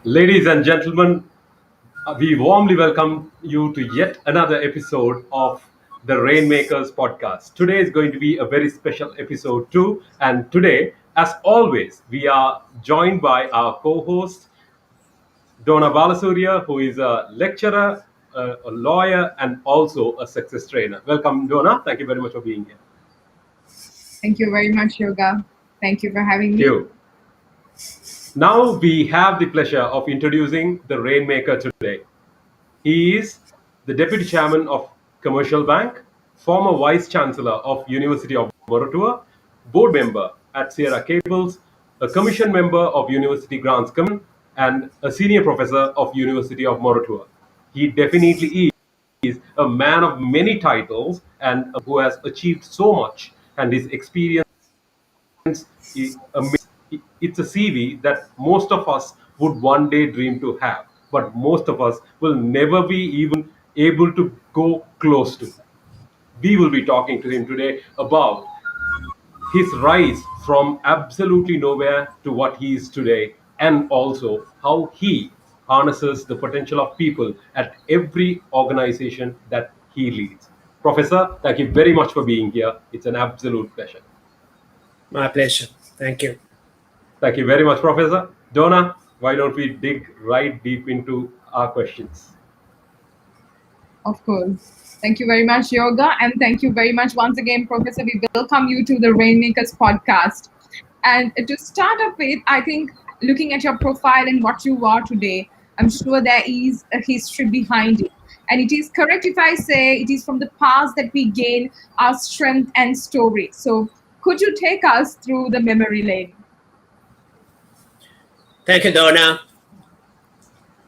Ladies and gentlemen, we warmly welcome you to yet another episode of the Rainmakers podcast. Today is going to be a very special episode too, and today, as always, we are joined by our co-host Donna Balasurya, who is a lecturer, a lawyer, and also a success trainer. Welcome, Donna. Thank you very much for being here. Thank you very much, Yoga. Thank you for having Thank me. you. Now we have the pleasure of introducing the Rainmaker today. He is the Deputy Chairman of Commercial Bank, former Vice Chancellor of University of Moratuwa, board member at Sierra Cables, a commission member of University Grants Commission, and a senior professor of University of Moratuwa. He definitely is a man of many titles and who has achieved so much, and his experience is amazing. It's a CV that most of us would one day dream to have, but most of us will never be even able to go close to. We will be talking to him today about his rise from absolutely nowhere to what he is today, and also how he harnesses the potential of people at every organization that he leads. Professor, thank you very much for being here. It's an absolute pleasure. My pleasure. Thank you. Thank you very much, Professor. Donna, why don't we dig right deep into our questions? Of course. Thank you very much, Yoga. And thank you very much once again, Professor. We welcome you to the Rainmakers podcast. And to start off with, I think looking at your profile and what you are today, I'm sure there is a history behind it. And it is correct if I say it is from the past that we gain our strength and story. So could you take us through the memory lane? Thank you, Donna.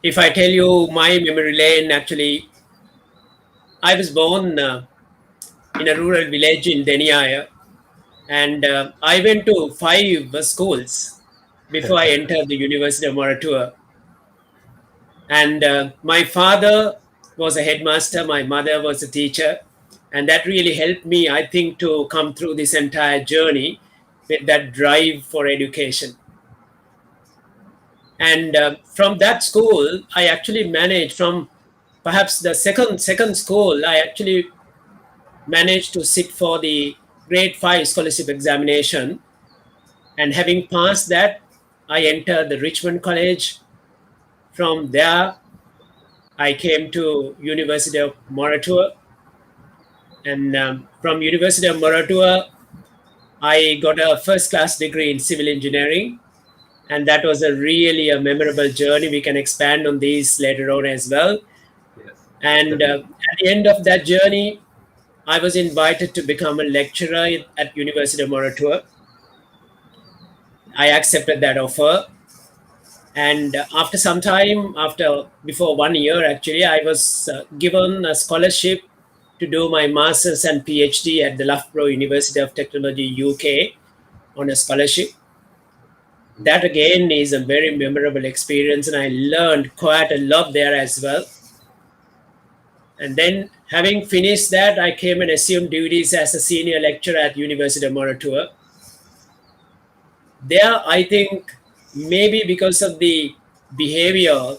If I tell you my memory lane, actually, I was born in a rural village in Deniaya, and I went to 5 schools before I entered the University of Moratuwa. And my father was a headmaster, my mother was a teacher, and that really helped me, I think, to come through this entire journey with that drive for education. And from that school, I actually managed from perhaps the second school. I actually managed to sit for the grade 5 scholarship examination, and having passed that, I entered the Richmond College. From there, I came to University of Moratuwa, and from University of Moratuwa, I got a first class degree in civil engineering, and that was really a memorable journey. We can expand on these later on as well. Yes. And at the end of that journey, I was invited to become a lecturer at University of Moratuwa. I accepted that offer, and after some time, before 1 year actually, I was given a scholarship to do my master's and PhD at the Loughborough University of Technology, UK, on a scholarship. That again is a very memorable experience, and I learned quite a lot there as well. And then, having finished that, I came and assumed duties as a senior lecturer at University of Moratuwa. There, I think maybe because of the behavior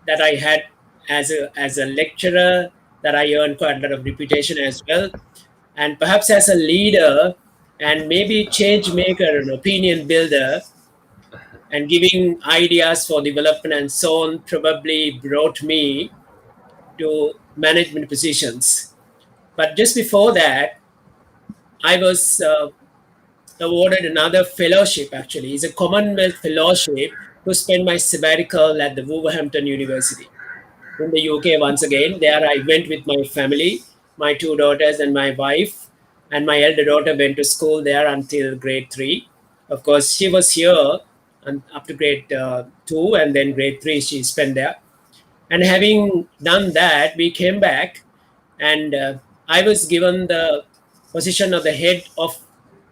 that I had as a lecturer, that I earned quite a lot of reputation as well, and perhaps as a leader and maybe change maker and opinion builder, and giving ideas for development and so on, probably brought me to management positions. But just before that, I was awarded another fellowship, actually. It's a Commonwealth Fellowship to spend my sabbatical at the Wolverhampton University in the UK once again. There I went with my family, my 2 daughters and my wife, and my elder daughter went to school there until grade 3. Of course, she was here and up to grade 2, and then grade 3 she spent there. And having done that, we came back, and I was given the position of the head of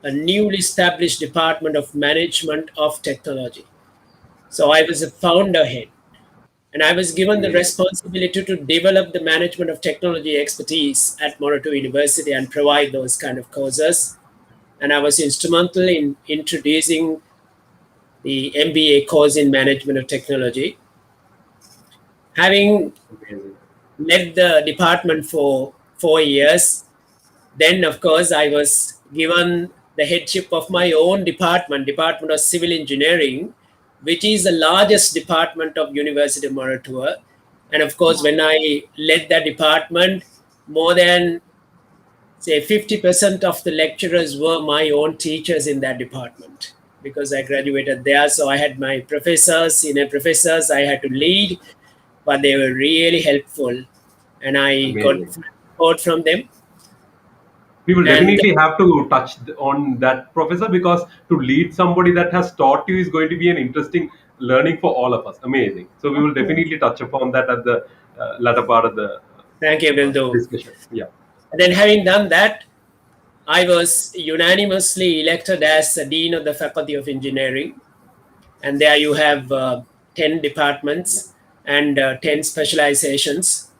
a newly established Department of Management of Technology. So I was a founder head, and I was given the responsibility to develop the management of technology expertise at Moratuwa University and provide those kind of courses. And I was instrumental in introducing the MBA course in management of technology. Having Amazing. led the department for 4 years, then of course I was given the headship of my own department of civil engineering, which is the largest department of University of Moratuwa. And of course, when I led that department, more than say 50% of the lecturers were my own teachers in that department, because I graduated there. So I had my professors, senior professors I had to lead, but they were really helpful, and I got Amazing. support from them. We will And definitely have to touch on that, Professor, because to lead somebody that has taught you is going to be an interesting learning for all of us. Amazing. So we Of will course. definitely touch upon that at the latter part of the thank you, will do. discussion. Yeah. And then, having done that, I was unanimously elected as the Dean of the Faculty of Engineering. And there you have 10 departments and 10 specializations.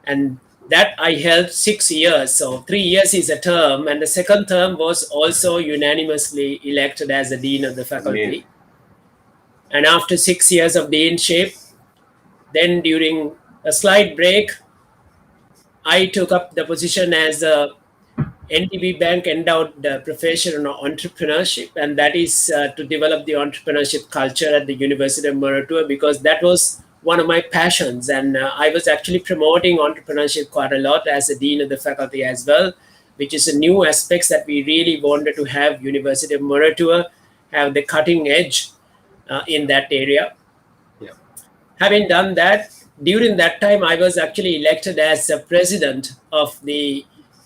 And that I held 6 years. So 3 years is a term. And the second term was also unanimously elected as the Dean of the Amazing. Faculty. And after 6 years of deanship, then during a slight break, I took up the position as a NDB Bank endowed professor on entrepreneurship, and that is to develop the entrepreneurship culture at the University of Moratuwa, because that was one of my passions. And I was actually promoting entrepreneurship quite a lot as a dean of the faculty as well, which is a new aspects that we really wanted to have University of Moratuwa have the cutting edge in that area. Yeah. Having done that, during that time, I was actually elected as the president of the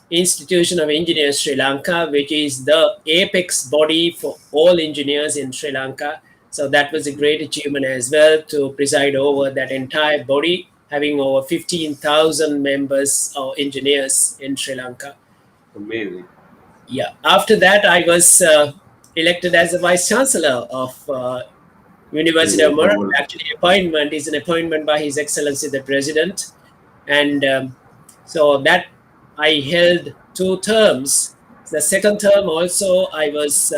Institution of Engineers Sri Lanka, which is the apex body for all engineers in Sri Lanka. So that was a great achievement as well, to preside over that entire body, having over 15,000 members or engineers in Sri Lanka. Amazing. Yeah. After that, I was elected as the vice chancellor of University of Morocco. Wonderful. Actually, appointment is an appointment by His Excellency the President, and so that I held 2 terms. The second term also I was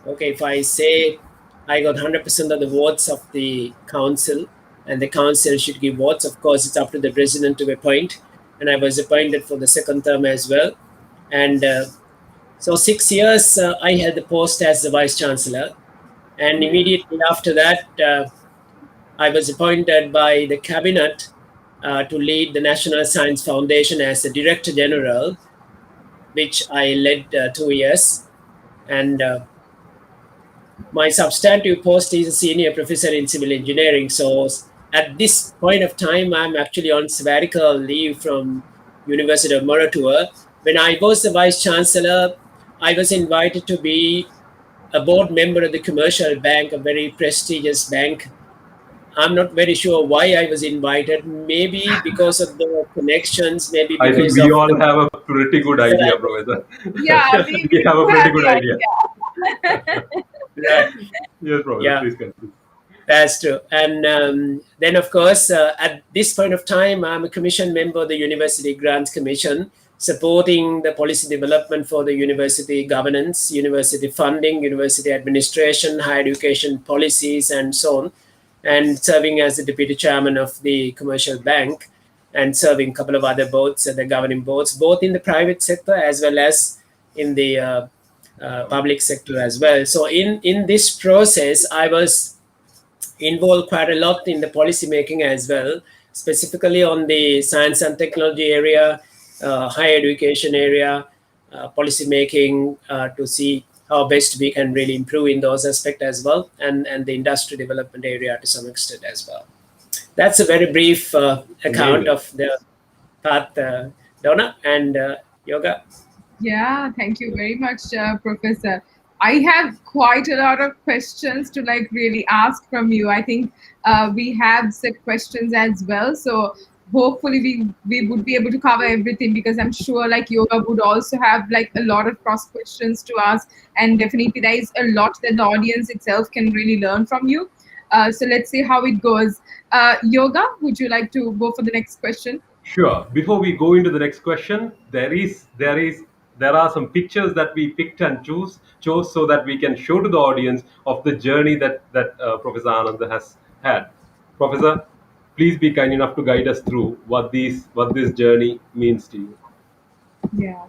okay. If I say I got 100% of the votes of the council, and the council should give votes. Of course, it's up to the president to appoint, and I was appointed for the second term as well. And so 6 years I held the post as the vice chancellor, and Amazing. immediately after that, I was appointed by the cabinet to lead the National Science Foundation as the director general, which I led 2 years. And my substantive post is a senior professor in civil engineering. So at this point of time, I'm actually on sabbatical leave from University of Moratuwa. When I was the vice chancellor, I was invited to be a board member of the commercial bank, a very prestigious bank. I'm not very sure why I was invited. Maybe because of the connections, maybe I think because we of all the have a pretty good that idea, I Professor. Yeah, We we have a do pretty have good the idea. idea. yeah, Yes, Professor. yeah, Please continue. that's true. And then, of course, at this point of time, I'm a commission member of the University Grants Commission, supporting the policy development for the university governance, university funding, university administration, higher education policies, and so on, and serving as the deputy chairman of the commercial bank, and serving a couple of other boards, the governing boards, both in the private sector as well as in the public sector as well. So in this process, I was involved quite a lot in the policy making as well, specifically on the science and technology area, higher education area, policy making to see how best we can really improve in those aspects as well, and the industry development area to some extent as well. That's a very brief account Amazing. of the path, Donna and Yoga. Yeah, thank you very much, Professor. I have quite a lot of questions to like really ask from you. I think we have set questions as well, so hopefully we would be able to cover everything, because I'm sure like Yoga would also have like a lot of cross questions to ask, and definitely there is a lot that the audience itself can really learn from you. So let's see how it goes. Yoga, would you like to go for the next question? Sure. Before we go into the next question, there are some pictures that we picked and chose so that we can show to the audience of the journey that Professor Ananda has had. Professor, please be kind enough to guide us through what this journey means to you. Yeah.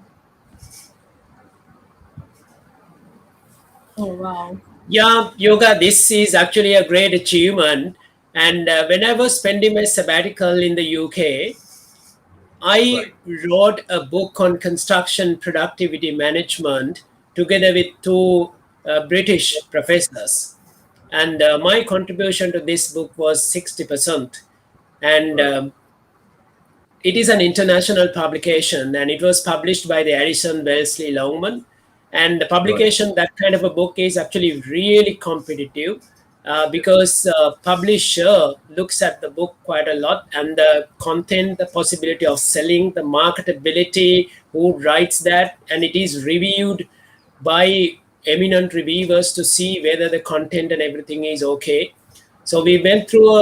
Oh wow. Yeah, yoga, this is actually a great achievement. And when I was spending my sabbatical in the UK, I Right. wrote a book on construction productivity management together with two British professors. And my contribution to this book was 60%. And Right. it is an international publication, and it was published by the Addison Wellesley Longman. And the Right. publication, that kind of a book, is actually really competitive Yes. because publisher looks at the book quite a lot, and the content, the possibility of selling, the marketability, who writes that, and it is reviewed by eminent reviewers to see whether the content and everything is okay. So we went through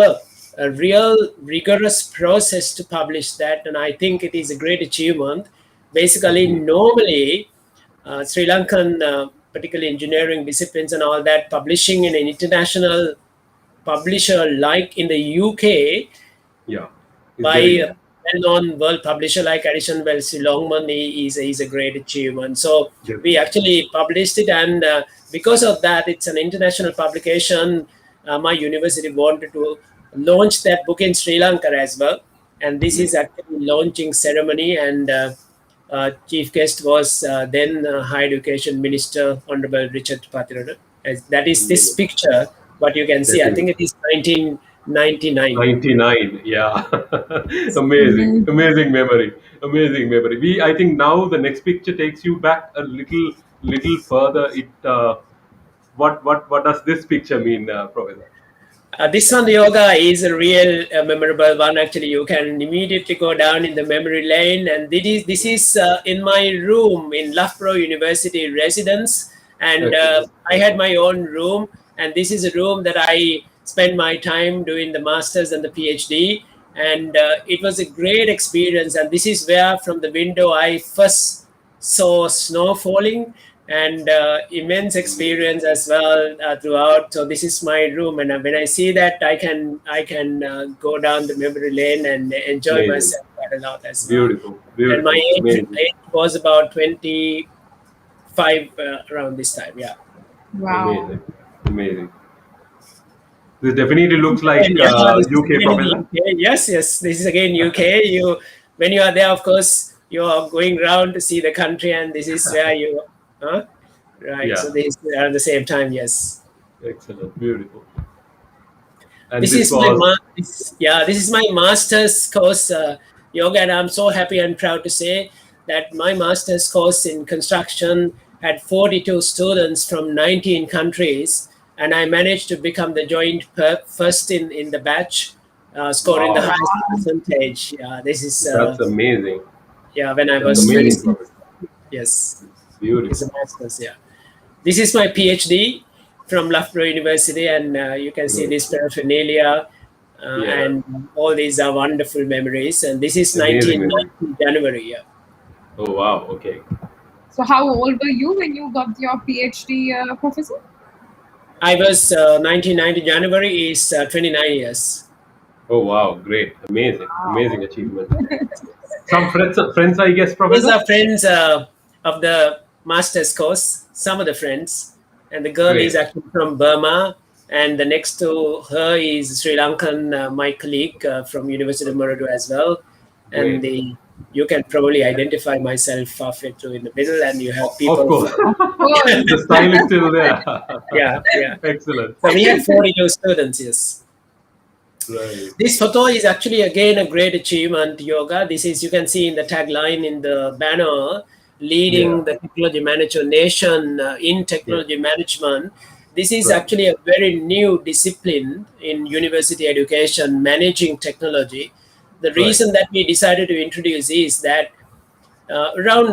a real rigorous process to publish that, and I think it is a great achievement. Basically, Mhm. normally, Sri Lankan, particularly engineering disciplines and all that, publishing in an international publisher like in the UK Yeah. It's by very a good. well-known world publisher like Addison Wellesley Longman is a great achievement. So we Definitely. actually published it, and because of that, it's an international publication. My university wanted to launch that book in Sri Lanka as well, and this is Amazing. actually launching ceremony. And chief guest was then Higher Education Minister Honorable Richard Patirana. That is this Amazing. picture. What you can see, I think Definitely. it is 1999. 99. Yeah. Amazing. Amazing. Amazing memory. Amazing memory. I think now the next picture takes you back a little further. What does this picture mean, Professor? This one, yoga, is a real memorable one. Actually, you can immediately go down in the memory lane, and this is in my room in Loughborough University residence, and Excellent. I had my own room, and this is a room that I spent my time doing the masters and the PhD, and it was a great experience. And this is where, from the window, I first saw snow falling, and immense experience as well throughout. So this is my room, and when I see that, I can go down the memory lane and enjoy Amazing. myself quite a lot as well. Beautiful. And my Beautiful. Amazing. age was about 25 around this time. Yeah. Wow. Amazing. Amazing. This definitely looks And like yeah, this is UK, again in Professor. UK. Yes, yes, this is again UK. When you are there, of course, you are going around to see the country, and this is where you, huh? Right. So Yeah. this at the same time, yes. Excellent. Beautiful. And This this is my was this is my master's course, yoga, and I'm so happy and proud to say that my master's course in construction had 42 students from 19 countries, and I managed to become the joint first in the batch, scoring the wow. highest percentage. Yeah, this is That's amazing. yeah, when I That's was amazing, 26. Professor. Yes, it's a Beautiful. master's. Yeah. This is my PhD from Loughborough University, and you can see Good. this paraphernalia, Yeah. and all these are wonderful memories. And this is Amazing memory. 1990 January. Yeah. Oh wow. Okay. So how old were you when you got your PhD, Professor? I was 1990 January is 29 years. Oh wow. Great. Amazing. Wow. Amazing achievement. Some friends, I guess, Those Professor. are friends of the master's course, some of the friends. And the girl is Great. actually from Burma. And the next to her is Sri Lankan, my colleague from University of Moratuwa as well. And Great. you can probably identify myself halfway through in the middle, and you have Of people. course. Of course. The style is still there. Yeah, yeah. Excellent. So we had 42 students, yes. Right. This photo is actually again a great achievement, yoga. This is, you can see in the tagline in the banner, leading Yeah. the technology manager nation in Yeah. technology management. This is Right. actually a very new discipline in university education, managing technology. The Right. reason that we decided to introduce is that around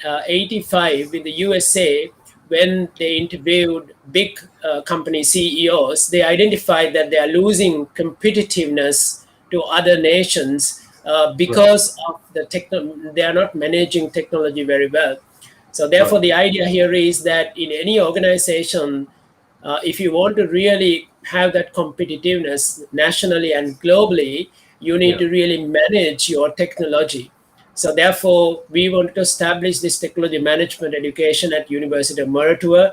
1985 in the USA, when they interviewed big company CEOs, they identified that they are losing competitiveness to other nations because of they are not managing technology very well. So therefore, Right. the idea here is that in any organization, if you want to really have that competitiveness nationally and globally, you need to really manage your technology. So therefore, we want to establish this technology management education at University of Moratuwa,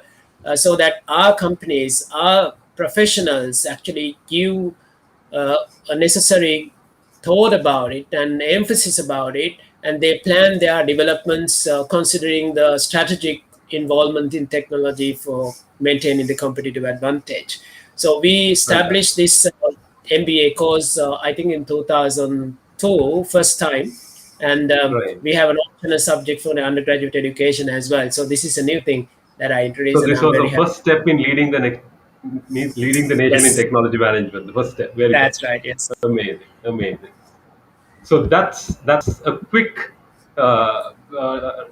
so that our companies, our professionals actually give a necessary thought about it and emphasis about it, and they plan their developments considering the strategic involvement in technology for maintaining the competitive advantage. So we established Fantastic. this MBA course, I think in 2002, first time, and Right. we have an optional subject for the undergraduate education as well. So this is a new thing that I introduced, So and this I'm was very the happy. first step in leading the next, means leading the nation in Yes, technology management. The first step, very that's first. right. Yes, Amazing, amazing. So that's a quick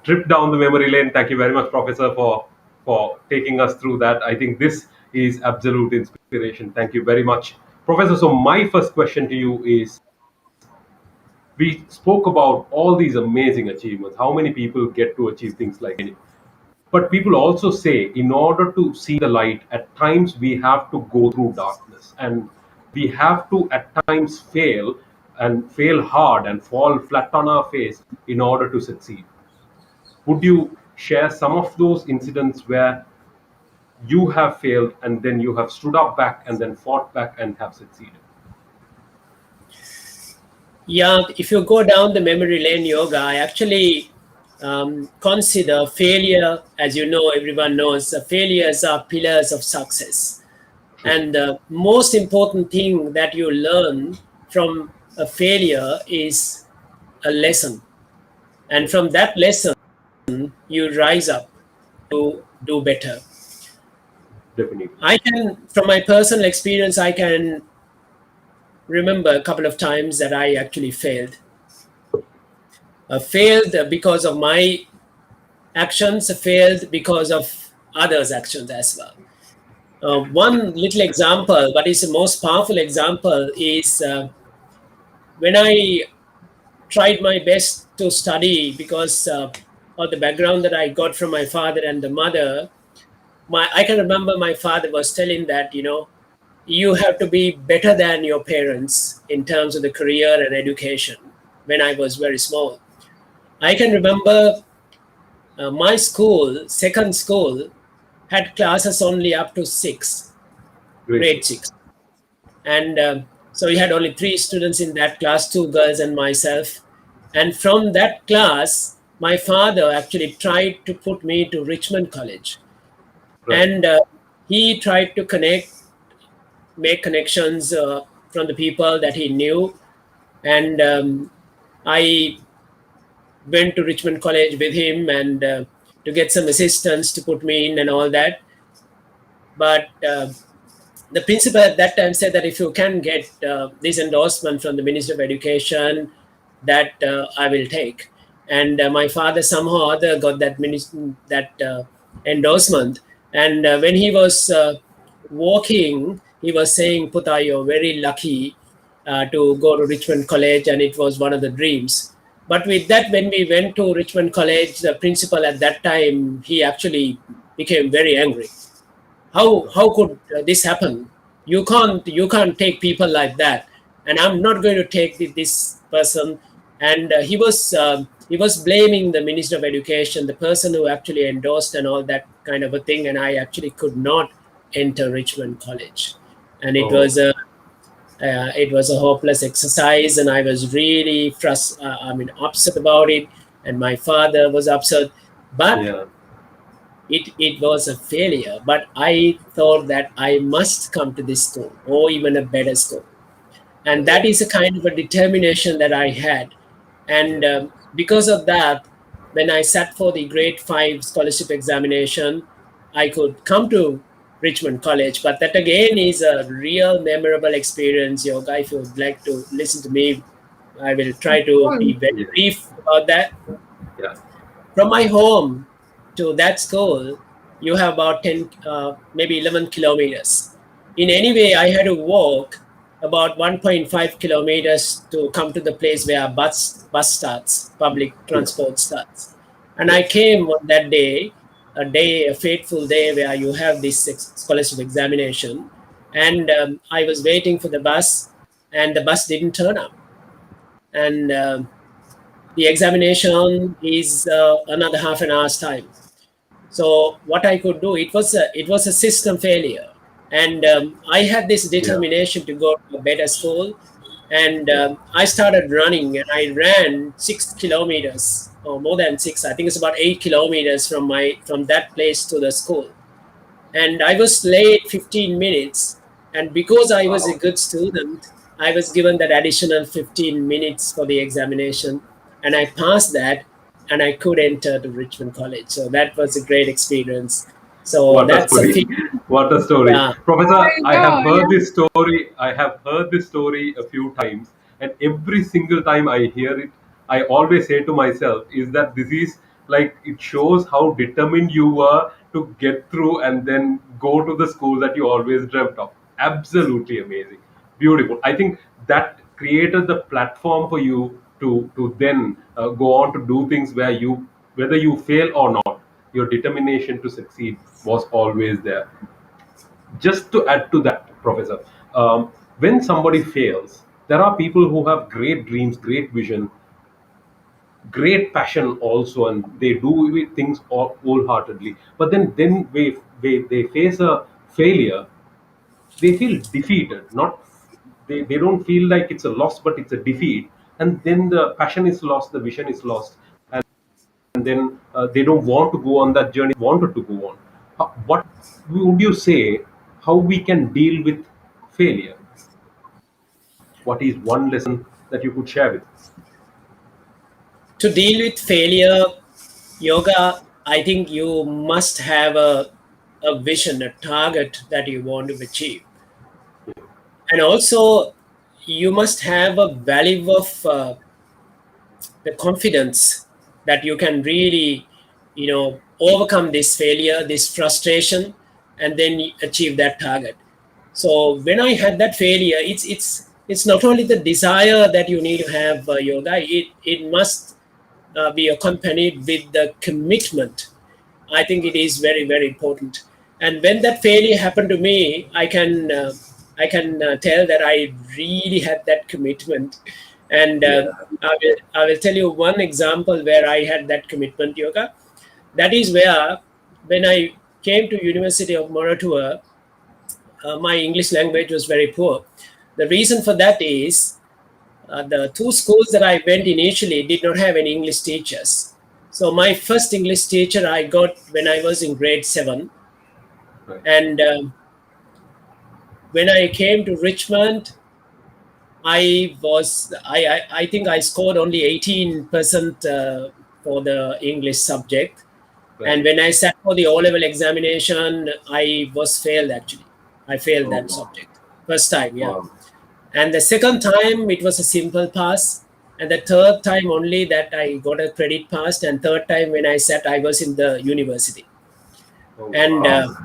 trip down the memory lane. Thank you very much, Professor, for taking us through that. I think this is absolute inspiration. Thank you very much, Professor. So my first question to you is: we spoke about all these amazing achievements. How many people get to achieve things like this? But people also say, in order to see the light, at times we have to go through darkness, and we have to at times fail, and fail hard and fall flat on our face in order to succeed. Would you share some of those incidents where you have failed and then you have stood up back and then fought back and have succeeded? yeah. If you go down the memory lane, yoga, I actually consider failure, as you know, everyone knows, failures are pillars of success. True. And the most important thing that you learn from a failure is a lesson. And from that lesson, you rise up to do better. Definitely. I can, from my personal experience, I can remember a couple of times that I actually failed. Failed because of my actions, failed because of others' actions as well. One little example, but it's the most powerful example, is when I tried my best to study because of the background that I got from my father and the mother. I can remember my father was telling that, you have to be better than your parents in terms of the career and education when I was very small. I can remember my school, second school, had classes only up to six, Great. grade six. And so we had only three students in that class, two girls and myself. And from that class, my father actually tried to put me to Richmond College. Right. And he tried to make connections from the people that he knew. And I went to Richmond College with him, and to get some assistance to put me in and all that. But the principal at that time said that if you can get this endorsement from the Minister of Education, that I will take. And my father somehow or other got that endorsement. And when he was walking, he was saying, "Puta, you're very lucky to go to Richmond College," and it was one of the dreams. But with that, when we went to Richmond College, the principal at that time, he actually became very angry. How could this happen? You can't take people like that, and I'm not going to take this person. And he was blaming the Minister of Education, the person who actually endorsed and all that kind of a thing. And I actually could not enter Richmond College, and Oh. it was a hopeless exercise, and I was really upset about it, and my father was upset. But Yeah. it was a failure, but I thought that I must come to this school or even a better school. And that Oh. is a kind of a determination that I had. Yeah. And because of that, when I sat for the grade 5 scholarship examination, I could come to Richmond College. But that again is a real memorable experience, Yoga. If you would like to listen to me, I will try to Cool. be very Yeah. brief about that. Yeah. From my home to that school, you have about 10, maybe 11 kilometers. In any way, I had to walk about 1.5 kilometers to come to the place where bus starts, public Yeah. transport starts. And I Yes. came on that day, a fateful day where you have this scholarship examination. And I was waiting for the bus, and the bus didn't turn up. And the examination is another half an hour's time. So what I could do, it was a system failure, and I had this Yeah. determination to go to a better school, and Yeah. I started running, and I ran 6 kilometers or more than six. I think it's about 8 kilometers from that place to the school, and I was late 15 minutes. And because I was a Wow. good student, I was given that additional 15 minutes for the examination, and I passed that, and I could enter to Richmond College. So that was a great experience. So What a that's a story! few, What a story, yeah. Professor! Oh I my have God, heard yeah. this story. I have heard this story a few times, and every single time I hear it, I always say to myself, "Is that this is like it shows how determined you were to get through and then go to the school that you always dreamt of." Absolutely amazing, beautiful. I think that created the platform for you to then go on to do things where you, whether you fail or not, your determination to succeed was always there. Just to add to that, Professor, when somebody fails, there are people who have great dreams, great vision, great passion also, and they do things wholeheartedly. But then they face a failure, they feel defeated. Not they don't feel like it's a loss, but it's a defeat. And then the passion is lost, the vision is lost, and then they don't want to go on that journey wanted to go on. What would you say, how we can deal with failure? What is one lesson that you could share with? To deal with failure, yoga, I think you must have a vision, a target that you want to achieve. And also, you must have a value of the confidence that you can really, overcome this failure, this frustration, and then achieve that target. So when I had that failure, it's not only the desire that you need to have, yoga. It must be accompanied with the commitment. I think it is very, very important. And when that failure happened to me, I can tell that I really had that commitment. And Yeah. I will tell you one example where I had that commitment, yoga. That is where, when I came to University of Moratuwa, my English language was very poor. The reason for that is the two schools that I went initially did not have any English teachers. So my first English teacher I got when I was in grade 7. Right. And when I came to Richmond, I think I scored only 18% for the English subject. And Right. when I sat for the O-level examination, I was failed actually. I failed Oh, that wow. subject. First time, yeah. Wow. And the second time, it was a simple pass. And the third time only that I got a credit pass. And third time when I sat, I was in the university. Oh, And wow.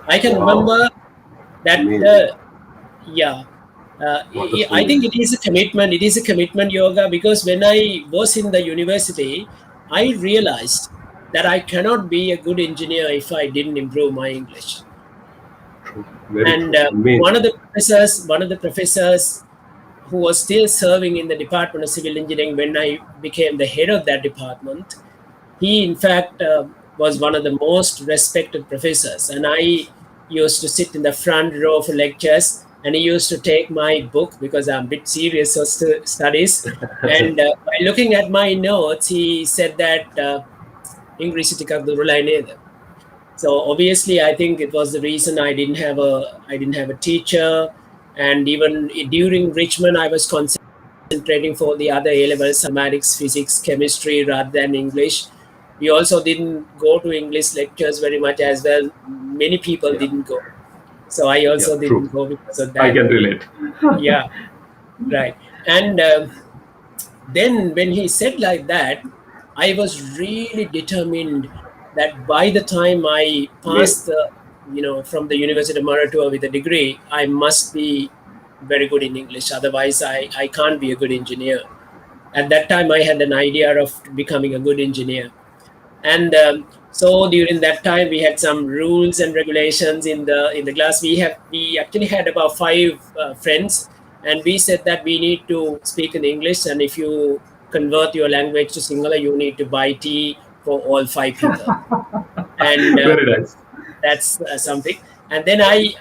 I can Wow. remember that, Amazing. yeah, What a I story. think it is a commitment. It is a commitment, yoga, because when I was in the university, I realized that I cannot be a good engineer if I didn't improve my English. True. Very And true. Amazing. one of the professors who was still serving in the Department of Civil Engineering when I became the head of that department, he in fact was one of the most respected professors. And I used to sit in the front row for lectures, and he used to take my book because I'm a bit serious of studies. And by looking at my notes, he said that English is so obviously, I think it was the reason I didn't have a teacher. And even during Richmond, I was concentrating for the other A levels, mathematics, physics, chemistry, rather than English. We also didn't go to English lectures very much as well. Many people Yeah. didn't go, so I Yeah. also True. didn't go because of I that. can relate. Yeah, right. And then when he said like that, I was really determined that by the time I Amazing. passed from the University of Moratuwa with a degree, I must be very good in English. Otherwise, I can't be a good engineer. At that time, I had an idea of becoming a good engineer. And so during that time, we had some rules and regulations in the class. We actually had about five friends, and we said that we need to speak in English, and if you convert your language to Sinhala, you need to buy tea for all five people. And Very nice. that's something. And then I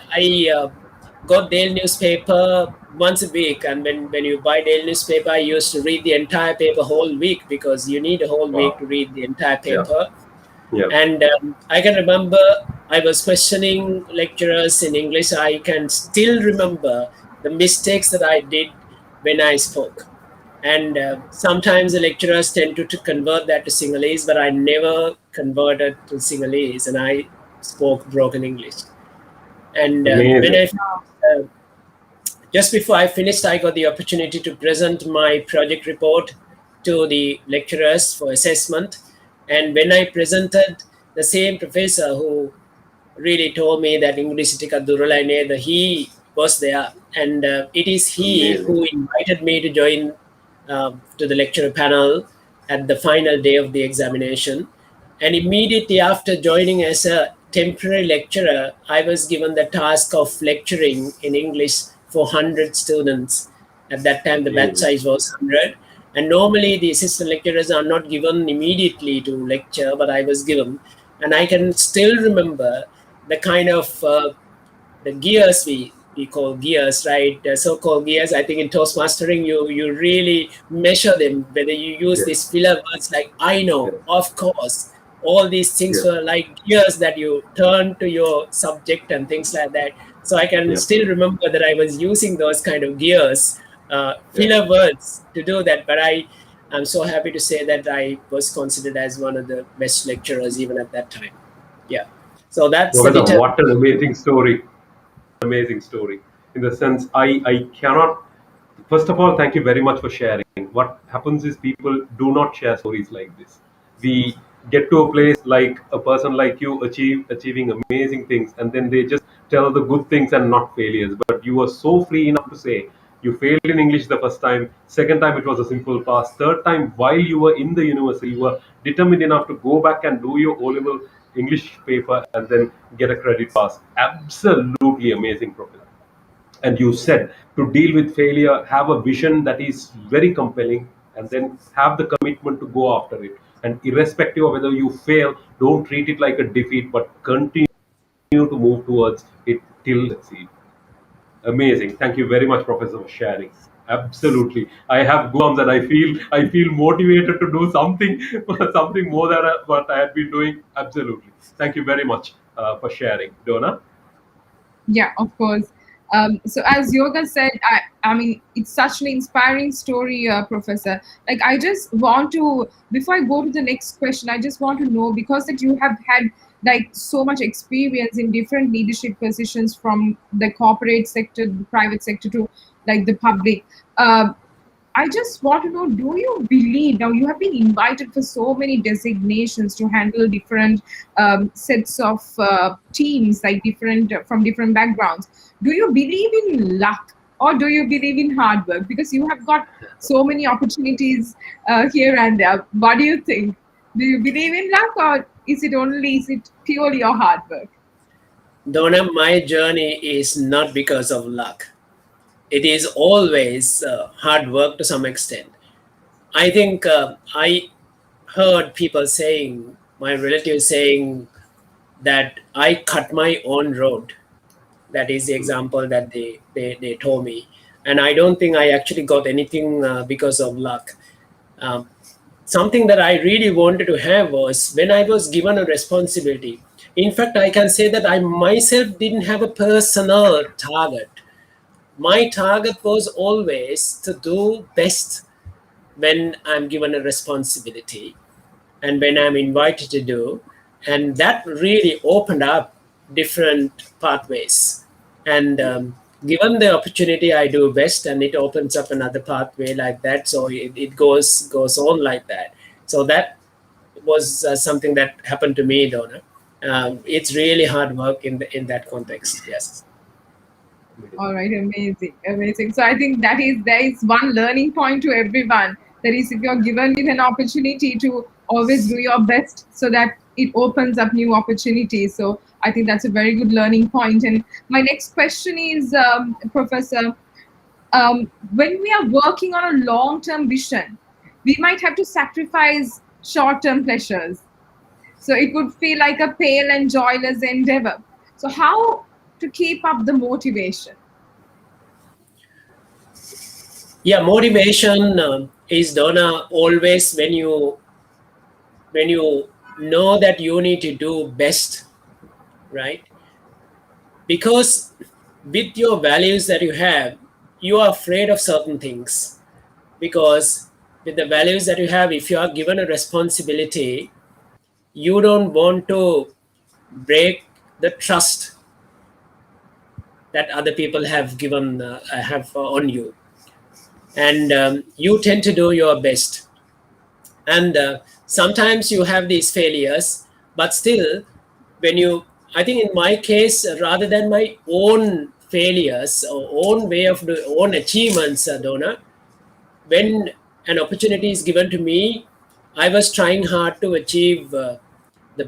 got daily newspaper once a week, and when you buy daily newspaper, I used to read the entire paper whole week, because you need a whole week Wow. to read the entire Yeah. paper. Yeah. And I can remember I was questioning lecturers in English. I can still remember the mistakes that I did when I spoke. And sometimes the lecturers tend to convert that to Sinhalese, but I never converted to Sinhalese, and I spoke broken English. And when Amazing. I uh, just before I finished, I got the opportunity to present my project report to the lecturers for assessment. And when I presented, the same professor who really told me that English tika duralai neda, he was there. And it is he Amazing. who invited me to join to the lecturer panel at the final day of the examination. And immediately after joining as a temporary lecturer, I was given the task of lecturing in English for 100 students. At that time, the batch Amazing. size was 100. And normally, the assistant lecturers are not given immediately to lecture, but I was given. And I can still remember the kind of the gears we call gears, right? The so-called gears. I think in Toastmastering, you really measure them. Whether you use Yes. these filler words like "I Yes. know," "of course," all these things Yes. were like gears that you turn to your subject and things like that. So I can Yeah. still remember that I was using those kind of gears, Yeah. filler words to do that. But I'm so happy to say that I was considered as one of the best lecturers even at that time. Yeah. So that's the Professor, determination. what an amazing story. Amazing story. In the sense, I cannot. First of all, thank you very much for sharing. What happens is people do not share stories like this. We get to a place like a person like you achieving amazing things, and then they just tell the good things and not failures. But you were so free enough to say you failed in English the first time, second time it was a simple pass, third time while you were in the university, you were determined enough to go back and do your O-level English paper and then get a credit pass. Absolutely amazing, Professor. And you said to deal with failure, have a vision that is very compelling, and then have the commitment to go after it. And irrespective of whether you fail, don't treat it like a defeat, but continue to move towards it till you succeed. Amazing. Thank you very much, Professor, for sharing. Absolutely. I have goosebumps and I feel motivated to do something something more than what I had been doing. Absolutely. Thank you very much for sharing. Donna? Yeah, of course. So as Yoga said, I mean, it's such an inspiring story, Professor. Like, I just want to, before I go to the next question, I just want to know, because that you have had like so much experience in different leadership positions, from the corporate sector, the private sector, to like the public. I just want to know, do you believe, now you have been invited for so many designations to handle different sets of teams, like different from different backgrounds. Do you believe in luck, or do you believe in hard work? Because you have got so many opportunities here and there. What do you think? Do you believe in luck, or is it purely your hard work? Donna, my journey is not because of luck. It is always hard work to some extent. I think I heard people saying, my relatives saying, that I cut my own road. That is the example that they told me. And I don't think I actually got anything because of luck. Um, Something that I really wanted to have was when I was given a responsibility. In fact, I can say that I myself didn't have a personal target. My target was always to do best when I'm given a responsibility and when I'm invited to do. And that really opened up different pathways. And given the opportunity, I do best, and it opens up another pathway like that. So it goes on like that. So that was something that happened to me, Donna. It's really hard work in that context. Yes. All right, amazing, amazing. So I think there is one learning point to everyone. That is, if you're given with an opportunity to always do your best so that it opens up new opportunities. So I think that's a very good learning point. And my next question is, Professor, when we are working on a long-term vision, we might have to sacrifice short-term pleasures. So it would feel like a pale and joyless endeavor. So how to keep up the motivation? Yeah, motivation is Donna always when you know that you need to do best, right? Because with your values that you are afraid of certain things. Because with the values that you have, if you are given a responsibility, you don't want to break the trust that other people have given have on you, and you tend to do your best. And sometimes you have these failures, but still, when you, I think in my case, rather than my own failures or own way of own achievements, Donna, when an opportunity is given to me, I was trying hard to achieve the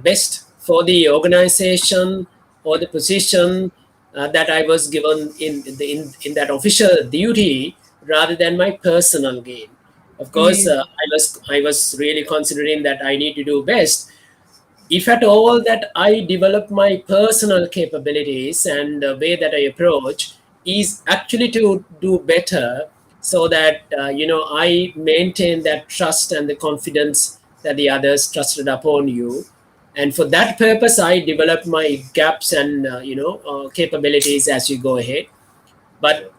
best for the organization or the position that I was given in that official duty, rather than my personal gain. Of course, Amazing. I was really considering that I need to do best. If at all that I develop my personal capabilities, and the way that I approach is actually to do better, so that I maintain that trust and the confidence that the others trusted upon you. And for that purpose, I develop my gaps and capabilities as you go ahead. But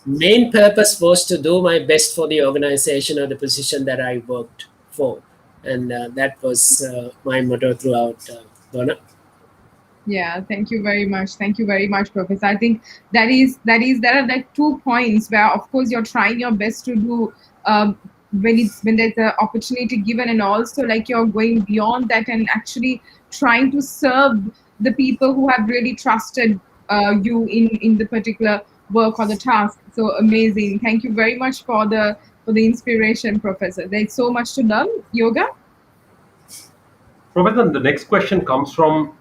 main purpose was to do my best for the organization or the position that I worked for, and that was my motto throughout, Donna. Yeah, thank you very much. Thank you very much, Professor. I think that is there are like 2 points where, of course, you're trying your best to do when there's an opportunity given, and also like you're going beyond that and actually trying to serve the people who have really trusted you in the particular work or the task. So amazing. Thank you very much for the inspiration, Professor. There's so much to learn. Yoga. Professor, the next question comes from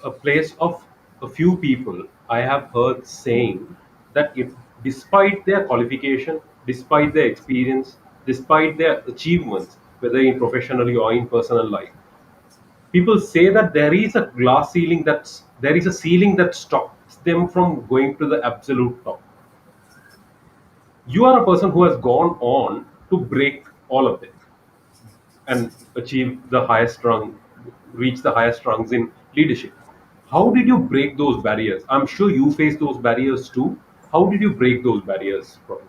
a place of a few people I have heard saying that if, despite their qualification, despite their experience, despite their achievements, whether in professionally or in personal life, people say that there is a ceiling that stops them from going to the absolute top. You are a person who has gone on to break all of them and achieve the highest rung, reach the highest rungs in leadership. How did you break those barriers? I'm sure you face those barriers too. How did you break those barriers, Prof?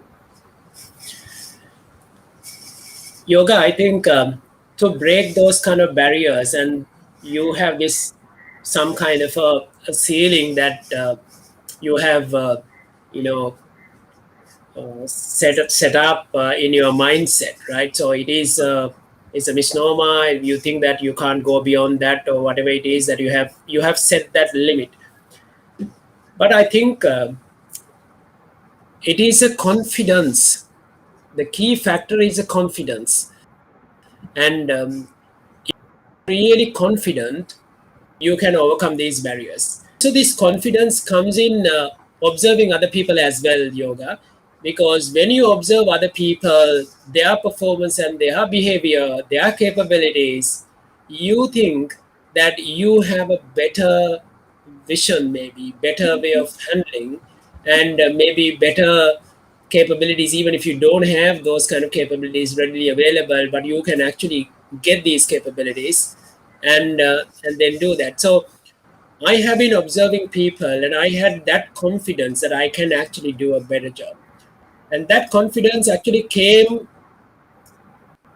Yoga, I think, to break those kind of barriers, and you have this some kind of a ceiling that you have, you know, set up in your mindset, right? So it's a misnomer. You think that you can't go beyond that, or whatever it is that you have set that limit. But I think it is a confidence. The key factor is a confidence, and really confident, you can overcome these barriers. So this confidence comes in observing other people as well, Yoga, because when you observe other people, their performance and their behavior, their capabilities, you think that you have a better vision, maybe better way of handling, and maybe better capabilities, even if you don't have those kind of capabilities readily available, but you can actually get these capabilities, and then do that. So I have been observing people, and I had that confidence that I can actually do a better job. And that confidence actually came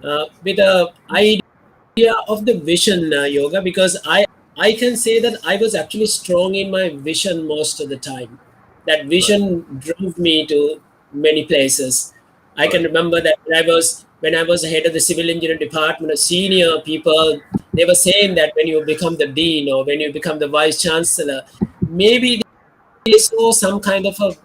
with a idea of the vision, Yoga, because I can say that I was actually strong in my vision most of the time. That Right, vision drove me to many places. I can right, remember that when I was head of the civil engineering department, senior people, they were saying that when you become the dean or when you become the vice chancellor, maybe they saw some kind of a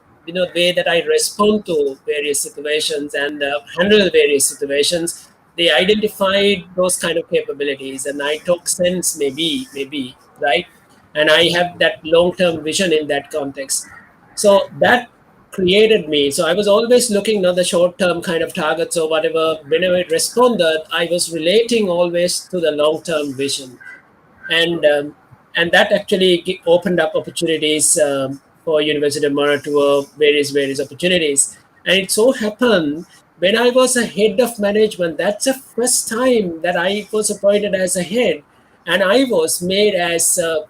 way that I respond to various situations and handle various situations. they identified those kind of capabilities, and I took sense, maybe, right? And I have that long-term vision in that context. So that created me. So I was always looking at the short-term kind of targets or whatever. Whenever it responded, I was relating always to the long-term vision, and that actually opened up opportunities for University of Moratuwa, various opportunities. And it so happened when I was a head of management, that's the first time that I was appointed as a head, and I was made as a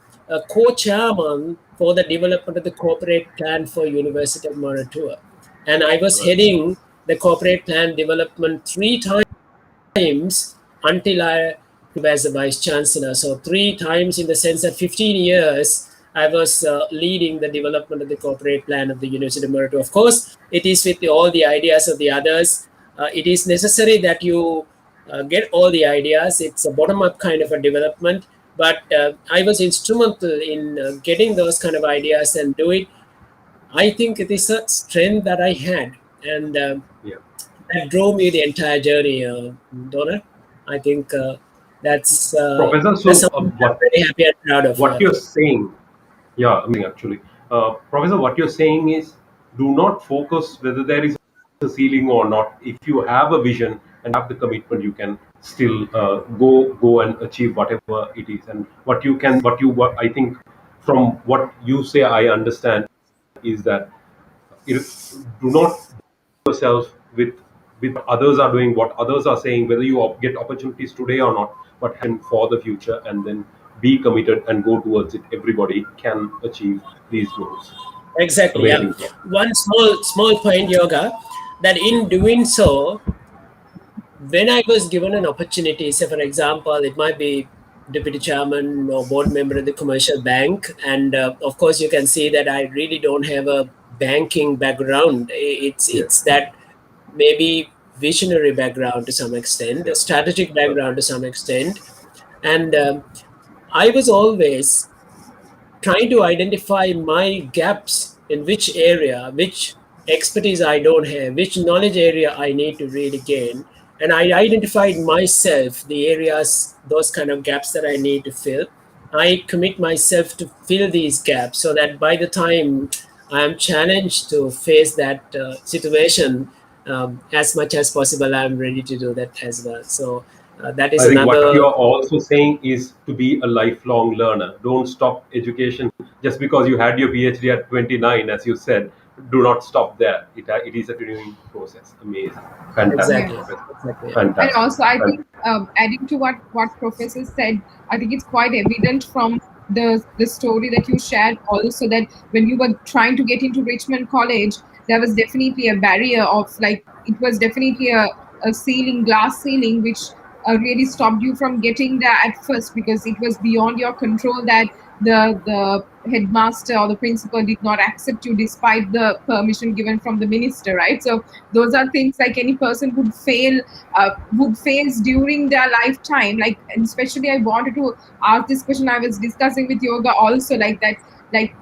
co-chairman for the development of the corporate plan for University of Moratuwa, and I was Right. heading the corporate plan development 3 times until I as the vice chancellor. So 3 times in the sense that 15 years I was leading the development of the corporate plan of the University of Moratuwa. Of course, it is with all the ideas of the others. It is necessary that you get all the ideas. It's a bottom-up kind of a development. But I was instrumental in getting those kind of ideas and do it. I think it is a strength that I had, and Yeah. that drove me the entire journey, Donna. I think Professor, that's so something I'm very happy and proud of. what you're saying, yeah, I mean, actually, Professor, what you're saying is do not focus whether there is a ceiling or not. If you have a vision and have the commitment, you can still go and achieve whatever it is. And what I think from what you say, I understand is that do not yourself with what others are doing, what others are saying, whether you get opportunities today or not, but happen for the future, and then be committed and go towards it. Everybody can achieve these goals. Exactly. Yeah. Amazing. One small point, Yoga, that in doing so, when I was given an opportunity, say for example, it might be deputy chairman or board member of the commercial bank, and of course you can see that I really don't have a banking background. Yeah, It's that maybe visionary background to some extent, a yeah, strategic right. background to some extent, and I was always trying to identify my gaps in which area, which expertise I don't have, which knowledge area I need to really gain. And I identified myself, the areas, those kind of gaps that I need to fill. I commit myself to fill these gaps so that by the time I am challenged to face that situation, as much as possible, I'm ready to do that as well. So that is I think what another. you're also saying is to be a lifelong learner. Don't stop education just because you had your PhD at 29, as you said. Do not stop there. It is a continuing process. Amazing. Fantastic, Yeah. Exactly. Professor. Exactly. Yeah. And Fantastic. also, I Fantastic. think adding to what Professor said, I think it's quite evident from the story that you shared also that when you were trying to get into Richmond College, there was definitely a barrier of like it was definitely a ceiling, glass ceiling, which really stopped you from getting there at first because it was beyond your control that the headmaster or the principal did not accept you despite the permission given from the minister, right? So those are things like any person would face during their lifetime, like, and especially I wanted to ask this question. I was discussing with Yoga also, like that, like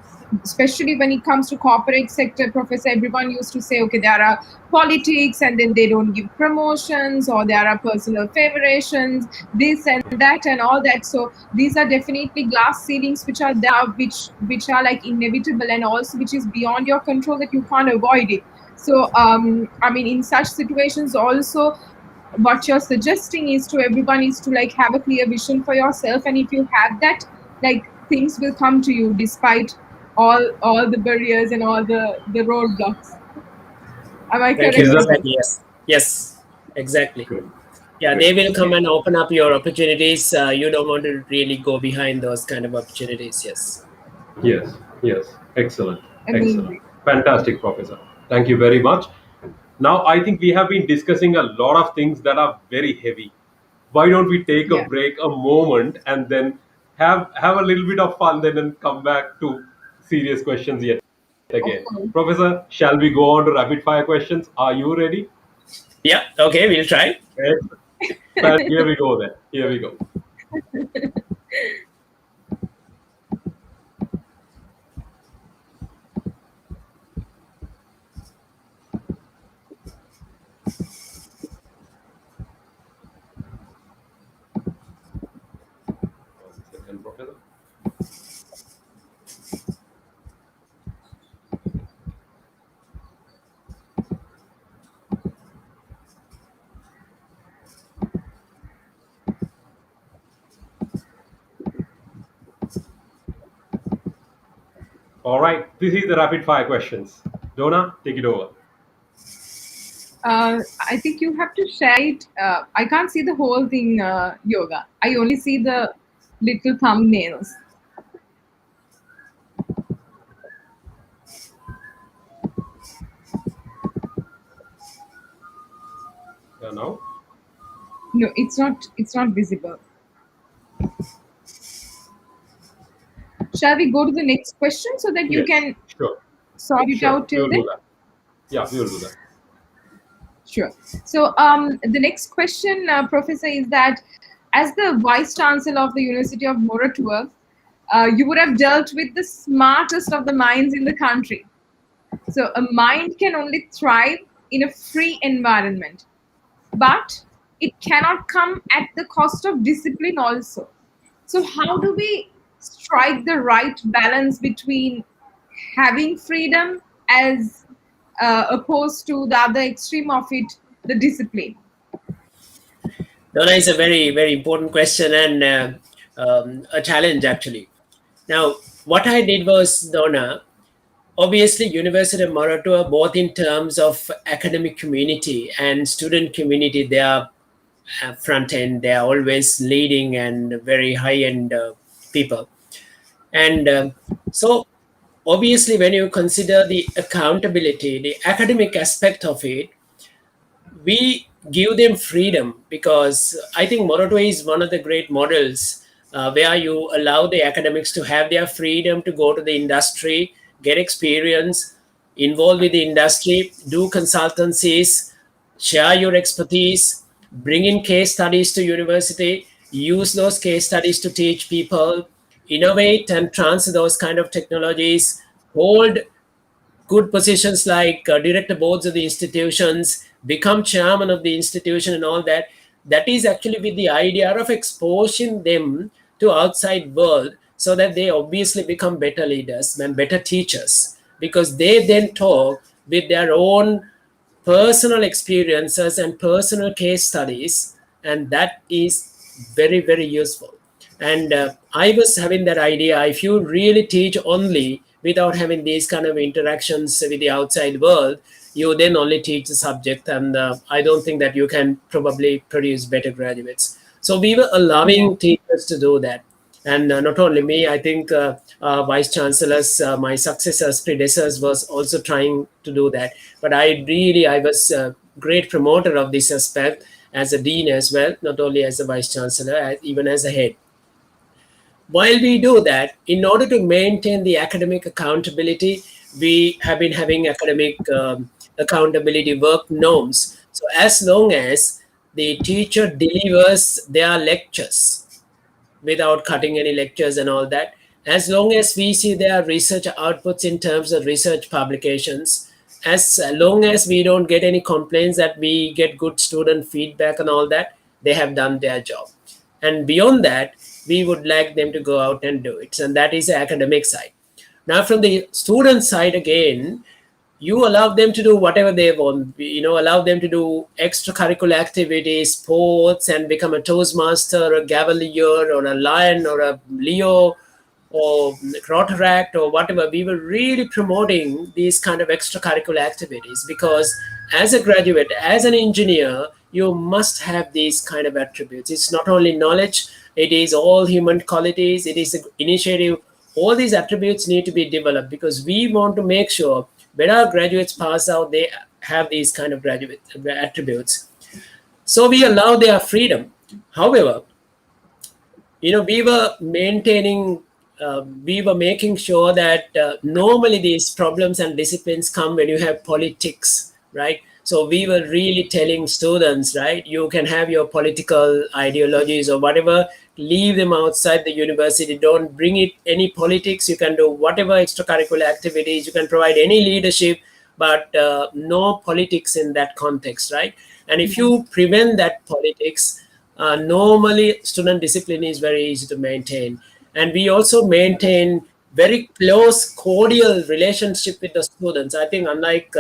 especially when it comes to corporate sector, Professor, everyone used to say, okay, there are politics and then they don't give promotions, or there are personal favorations, this and that and all that. So these are definitely glass ceilings which are there, which are like inevitable, and also which is beyond your control, that you can't avoid it. So I mean, in such situations also, what you're suggesting is to everyone is to like have a clear vision for yourself, and if you have that, like things will come to you despite all the barriers and all the roadblocks. Am I Thank you. correct, Is that Professor? Exactly. Yes. Yes. Exactly. great? Yeah, Great. they will come Okay, and open up your opportunities. You don't want to really go behind those kind of opportunities. Yes. Yes. Yes. Excellent. Excellent. amazing. Fantastic, Professor. Thank you very much. Now, I think we have been discussing a lot of things that are very heavy. Why don't we take a Yeah, break, a moment, and then have a little bit of fun, then come back to serious questions yet of again. course. Professor, shall we go on to rapid fire questions? Are you ready? Yeah. Okay. We'll try. Excellent. Here we go then. Here we go. All right, this is the rapid fire questions. Donna, take it over. I think you have to share it. I can't see the whole thing, Yoga. I only see the little thumbnails. No? No, it's not. It's not visible. Shall we go to the next question so that you Yes, can sure. sort it Sure, out we till will do then? that. Yeah, we will do that. Sure. So the next question, Professor, is that as the Vice Chancellor of the University of Moratuwa, you would have dealt with the smartest of the minds in the country. So a mind can only thrive in a free environment, but it cannot come at the cost of discipline also. So how do we strike the right balance between having freedom as opposed to the other extreme of it, the discipline? Donna, is a very, very important question and a challenge actually. Now, what I did was, Donna, obviously University of Moratuwa, both in terms of academic community and student community, they are front end. They are always leading and very high end people. And so, obviously, when you consider the accountability, the academic aspect of it, we give them freedom because I think Moratuwa is one of the great models where you allow the academics to have their freedom to go to the industry, get experience, involve with the industry, do consultancies, share your expertise, bring in case studies to university, use those case studies to teach people, innovate and transfer those kind of technologies, hold good positions like director boards of the institutions, become chairman of the institution and all that. That is actually with the idea of exposing them to outside world so that they obviously become better leaders and better teachers because they then talk with their own personal experiences and personal case studies, and that is very, very useful. And I was having that idea, if you really teach only without having these kind of interactions with the outside world, you then only teach the subject, and I don't think that you can probably produce better graduates. So we were Yeah. allowing teachers to do that. And not only me, I think vice chancellors, my successors, predecessors was also trying to do that. But I was a great promoter of this aspect as a dean as well, not only as a vice chancellor, even as a head. While we do that, in order to maintain the academic accountability, we have been having academic accountability work norms. So as long as the teacher delivers their lectures without cutting any lectures and all that, as long as we see their research outputs in terms of research publications, as long as we don't get any complaints, that we get good student feedback and all that, they have done their job. And beyond that, we would like them to go out and do it, and that is the academic side. Now from the student side again, you allow them to do whatever they want, allow them to do extracurricular activities, sports, and become a toastmaster, a cavalier, or a lion, or a leo, or rotaract, or whatever. We were really promoting these kind of extracurricular activities because as a graduate, as an engineer, you must have these kind of attributes. It's not only knowledge, it is all human qualities, it is initiative. All these attributes need to be developed because we want to make sure when our graduates pass out, they have these kind of graduate attributes. So we allow their freedom. However, we were maintaining, we were making sure that normally these problems and disciplines come when you have politics, right? So we were really telling students, right, you can have your political ideologies or whatever, leave them outside the university. Don't bring it any politics. You can do whatever extracurricular activities. You can provide any leadership, but no politics in that context, right? And if you prevent that politics, normally student discipline is very easy to maintain. And we also maintain very close, cordial relationship with the students. I think unlike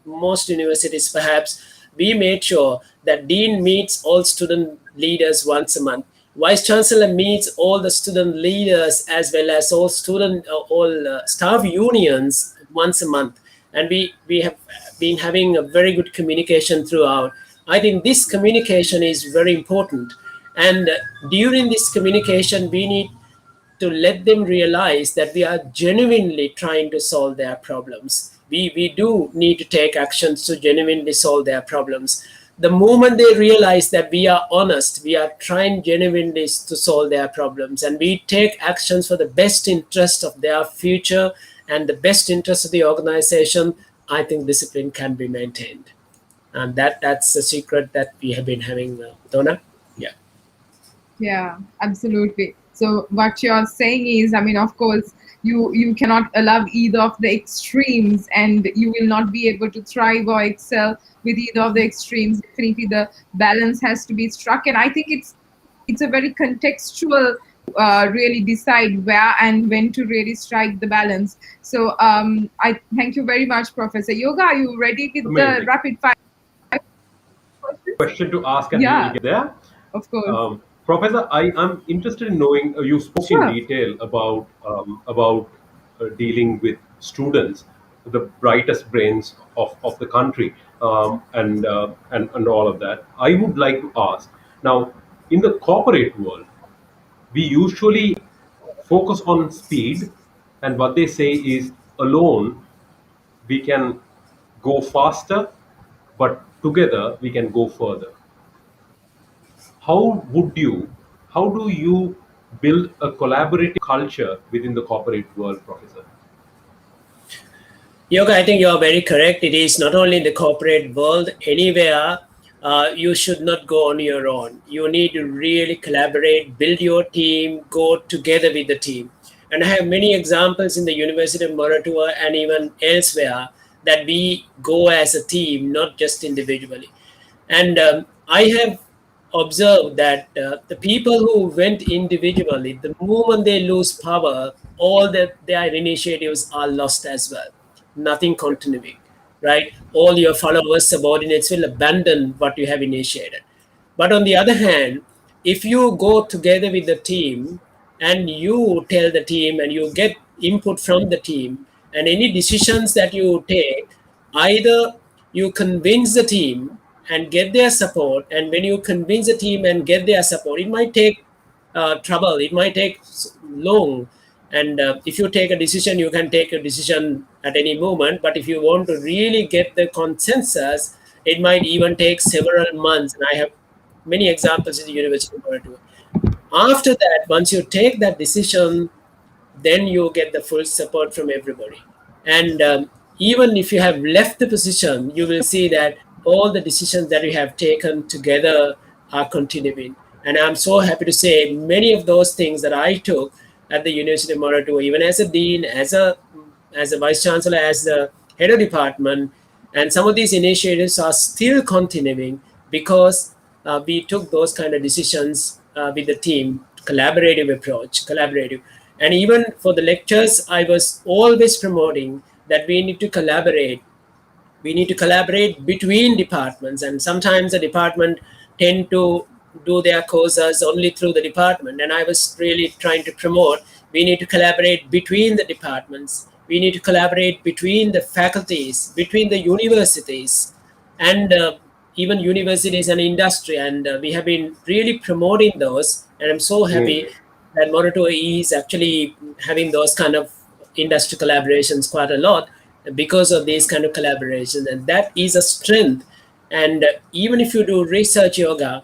most universities, perhaps, we made sure that dean meets all student leaders once a month. Vice chancellor meets all the student leaders as well as all staff unions once a month, and we have been having a very good communication throughout. I think this communication is very important, and during this communication, we need to let them realize that we are genuinely trying to solve their problems. We do need to take actions to genuinely solve their problems. The moment they realize that we are honest, we are trying genuinely to solve their problems, and we take actions for the best interest of their future and the best interest of the organization, I think discipline can be maintained. And that's the secret that we have been having, Donna. Yeah. Yeah, absolutely. So what you're saying is, I mean, of course, you cannot allow either of the extremes, and you will not be able to thrive or excel with either of the extremes. Definitely, the balance has to be struck, and I think it's a very contextual really decide where and when to really strike the balance. So I thank you very much, Professor Yoga. Are you ready with the Amazing. rapid fire questions? Question to ask, and we will Yeah, get there. of course. Professor, I am interested in knowing. You spoke in Sure. detail about dealing with students, the brightest brains of the country, and all of that. I would like to ask now, in the corporate world, we usually focus on speed, and what they say is alone we can go faster, but together we can go further. how would you how do you build a collaborative culture within the corporate world, Professor? Yoga, I think you are very correct. It is not only in the corporate world, anywhere, you should not go on your own. You need to really collaborate, build your team, go together with the team. And I have many examples in the University of Moratuwa and even elsewhere that we go as a team, not just individually. And I have observed that the people who went individually, the moment they lose power, all their initiatives are lost as well. Nothing continuing, right? All your followers, subordinates will abandon what you have initiated. But on the other hand, if you go together with the team and you tell the team and you get input from the team, and any decisions that you take, either you convince the team and get their support, and when you convince the team and get their support, it might take trouble, it might take long. And if you take a decision, you can take a decision at any moment, but if you want to really get the consensus, it might even take several months. And I have many examples in the University of Moratuwa. After that, once you take that decision, then you get the full support from everybody. And even if you have left the position, you will see that all the decisions that you have taken together are continuing. And I'm so happy to say many of those things that I took at the University of Moratuwa, even as a dean, as a vice chancellor, as the head of department, and some of these initiatives are still continuing because we took those kind of decisions with the team, collaborative approach, collaborative. And even for the lectures, I was always promoting that we need to collaborate between departments, and sometimes the department tend to do their courses only through the department, and I was really trying to promote we need to collaborate between the departments, we need to collaborate between the faculties, between the universities, and even universities and industry, and we have been really promoting those, and I'm so happy Amazing. that Moratuwa is actually having those kind of industry collaborations quite a lot because of these kind of collaborations, and that is a strength. And even if you do research yoga,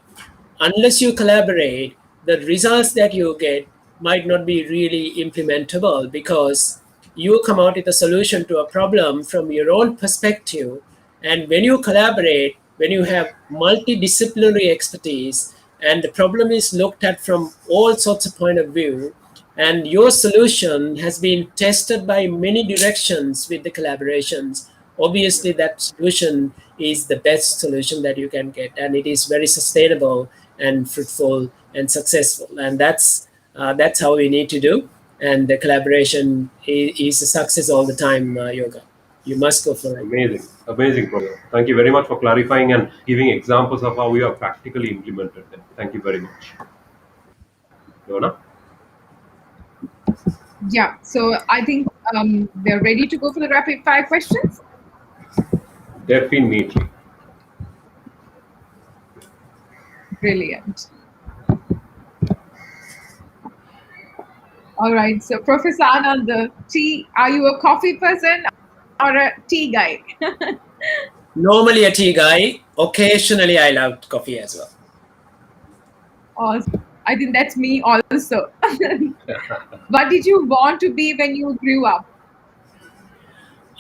unless you collaborate, the results that you get might not be really implementable because you come out with a solution to a problem from your own perspective. And when you collaborate, when you have multidisciplinary expertise and the problem is looked at from all sorts of point of view, and your solution has been tested by many directions with the collaborations, obviously that solution is the best solution that you can get, and it is very sustainable and fruitful and successful. And that's That's how we need to do. And the collaboration is a success all the time, Yoga. You must go for it. Amazing, amazing, Professor. Thank you very much for clarifying and giving examples of how we have practically implemented them. Thank you very much. Yona? Yeah, so I think we're ready to go for the rapid fire questions. Definitely. Brilliant. All right, so Professor Ananda, are you a coffee person or a tea guy? Normally a tea guy. Occasionally I love coffee as well. Awesome. I think that's me also. What did you want to be when you grew up?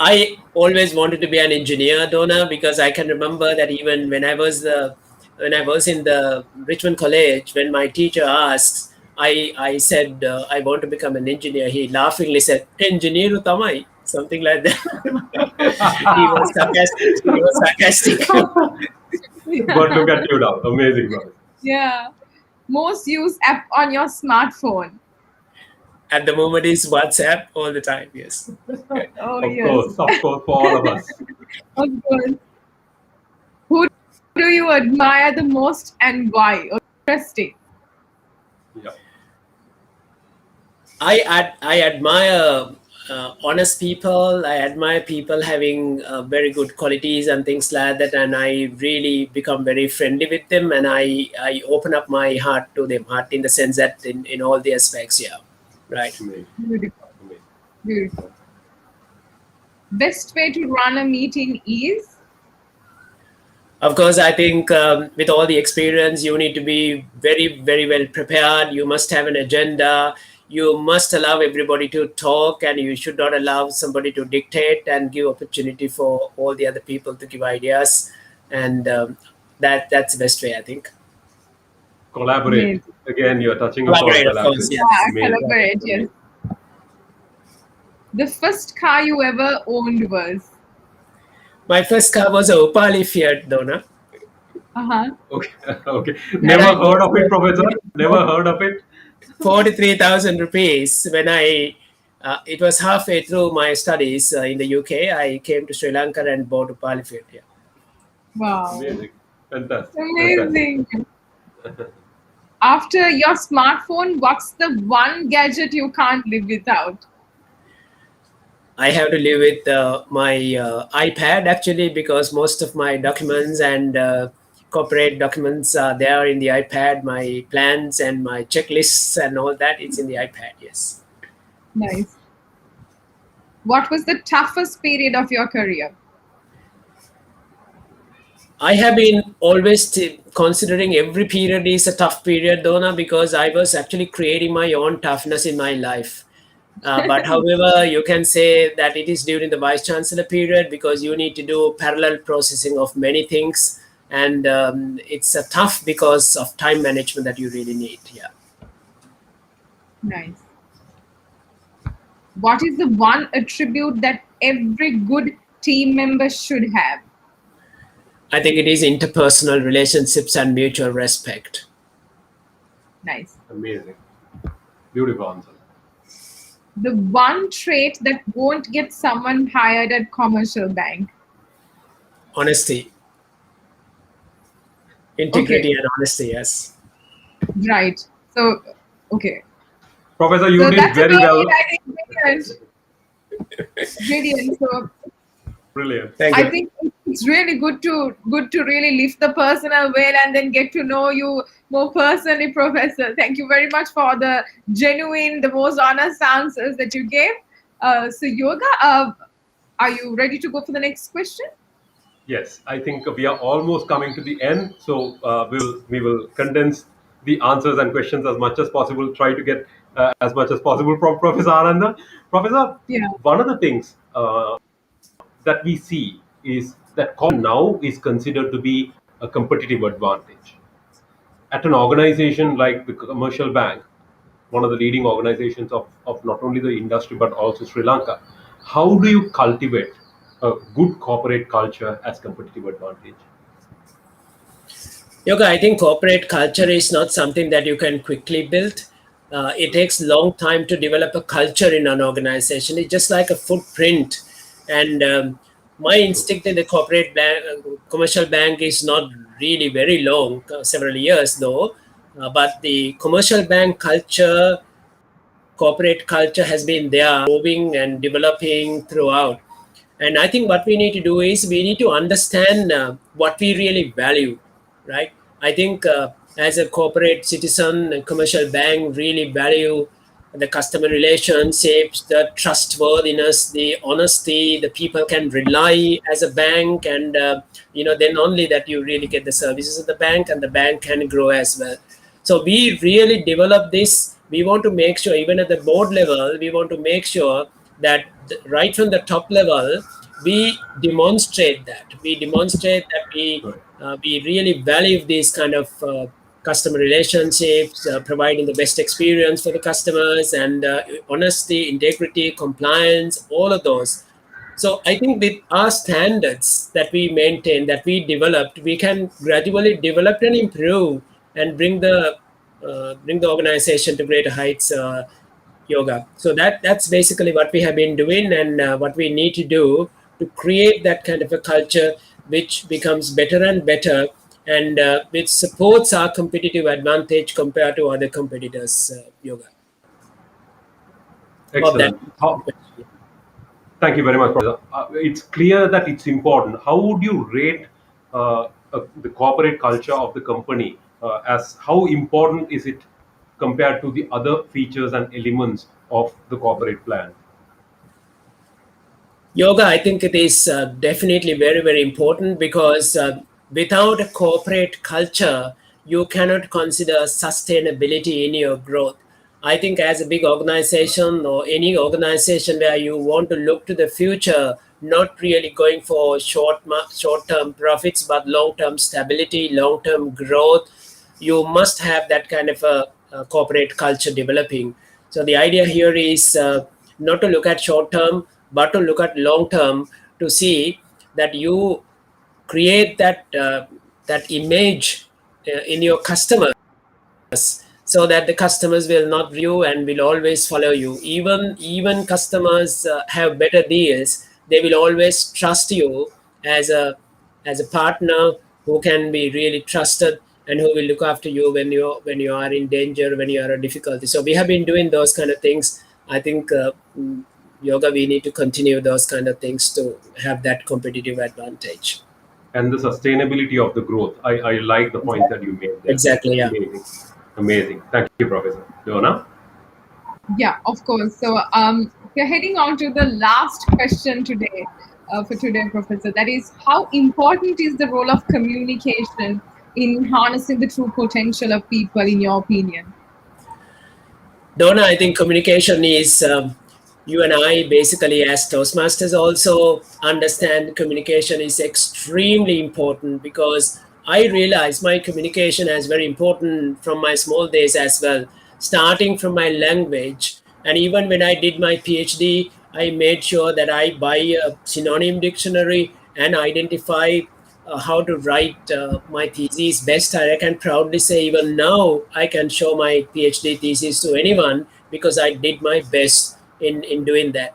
I always wanted to be an engineer, Donna, because I can remember that even when I was in the Richmond College, when my teacher asked, I said I want to become an engineer. He laughingly said, "Engineer tamai," something like that. He was sarcastic. He was sarcastic. But look at you now. Amazing, brother. Yeah. Most used app on your smartphone. At the moment, is WhatsApp all the time. Yes. Oh, Of yes. course, for all of us. Of course. Who do you admire the most and why? Interesting. Yeah. I admire honest people. I admire people having very good qualities and things like that, and I really become very friendly with them, and I open up my heart to them, heart in the sense that in all the aspects. Yeah, right. Amazing. Beautiful. Amazing. Beautiful. Best way to run a meeting is? Of course, I think with all the experience, you need to be very, very well prepared. You must have an agenda. You must allow everybody to talk, and you should not allow somebody to dictate and give opportunity for all the other people to give ideas. And that's the best way, I think. Collaborate. Amazing. Again, you're touching Collaborate, upon of course, collaboration. yes. Yeah, collaborate, yes. The first car you ever owned was? My first car was a Opali Fiat, Donna. Uh-huh. Okay. Okay. Never heard of it, Professor. Never heard of it. 43,000 rupees. When it was halfway through my studies in the UK, I came to Sri Lanka and bought a Opali Fiat. Yeah. Wow. Amazing. Fantastic. Amazing. After your smartphone, what's the one gadget you can't live without? I have to live with my iPad actually, because most of my documents and corporate documents are there in the iPad. My plans and my checklists and all that, it's in the iPad. Yes. Nice. What was the toughest period of your career? I have been always considering every period is a tough period, Donna, because I was actually creating my own toughness in my life. But however, you can say that it is during the vice chancellor period, because you need to do parallel processing of many things, and it's tough because of time management that you really need. Yeah. Nice. What is the one attribute that every good team member should have? I think it is interpersonal relationships and mutual respect. Nice. Amazing. Beautiful answer. The one trait that won't get someone hired at commercial bank? Honesty. Integrity and honesty, yes. Right. So, okay. Professor, you So did that's very about well. it, I think. Brilliant. So Brilliant. Thank you. I think it's really good to really lift the personal veil and then get to know you more personally, Professor. Thank you very much for the genuine, the most honest answers that you gave. So Yoga, are you ready to go for the next question? Yes, I think we are almost coming to the end. So we will condense the answers and questions as much as possible. Try to get as much as possible from Professor Ananda. Professor, Yeah. one of the things that we see is that now is considered to be a competitive advantage. At an organization like the commercial bank, one of the leading organizations of not only the industry but also Sri Lanka, how do you cultivate a good corporate culture as competitive advantage? Yoga, I think corporate culture is not something that you can quickly build. it takes long time to develop a culture in an organization. It's just like a footprint. And my instinct in the corporate bank, commercial bank is not really very long, several years though. But the commercial bank culture, corporate culture has been there, growing and developing throughout. And I think what we need to do is we need to understand what we really value, right? I think as a corporate citizen, a commercial bank really value the customer relationships, the trustworthiness, the honesty, the people can rely as a bank, and then only that you really get the services of the bank, and the bank can grow as well. So we really develop this. We want to make sure, even at the board level, we want to make sure that right from the top level, we demonstrate that. We demonstrate that Right. we really value these kind of customer relationships, providing the best experience for the customers, and honesty, integrity, compliance, all of those. So I think with our standards that we maintain, that we developed, we can gradually develop and improve and bring the organization to greater heights. Yoga. So that's basically what we have been doing, and what we need to do to create that kind of a culture which becomes better and better, and which supports our competitive advantage compared to other competitors. Yoga. Hope that. Excellent. Thank you very much, Professor. It's clear that it's important. How would you rate the corporate culture of the company? As how important is it compared to the other features and elements of the corporate plan? Yoga, I think it is definitely very, very important, because without a corporate culture, you cannot consider sustainability in your growth. I think as a big organization, or any organization where you want to look to the future, not really going for short-term profits, but long-term stability, long-term growth, you must have that kind of a corporate culture developing. So the idea here is not to look at short term, but to look at long term, to see that you create that image in your customers, so that the customers will not view and will always follow you. Even customers have better deals, they will always trust you as a partner who can be really trusted, and who will look after you when you are in danger, when you are in difficulty. So we have been doing those kind of things. I think yoga, we need to continue those kind of things to have that competitive advantage. And the sustainability of the growth. I like the point that you made there. Exactly, yeah. Amazing. Amazing. Thank you, Professor. Donna? Yeah, of course. So we're heading on to the last question today, for today, Professor. That is, how important is the role of communication in harnessing the true potential of people, in your opinion? Donna, I think communication is, you and I basically as Toastmasters also understand communication is extremely important, because I realize my communication is very important from my small days as well, starting from my language. And even when I did my PhD, I made sure that I buy a synonym dictionary and identify how to write my thesis best. I can proudly say, even now, I can show my PhD thesis to anyone, because I did my best in doing that.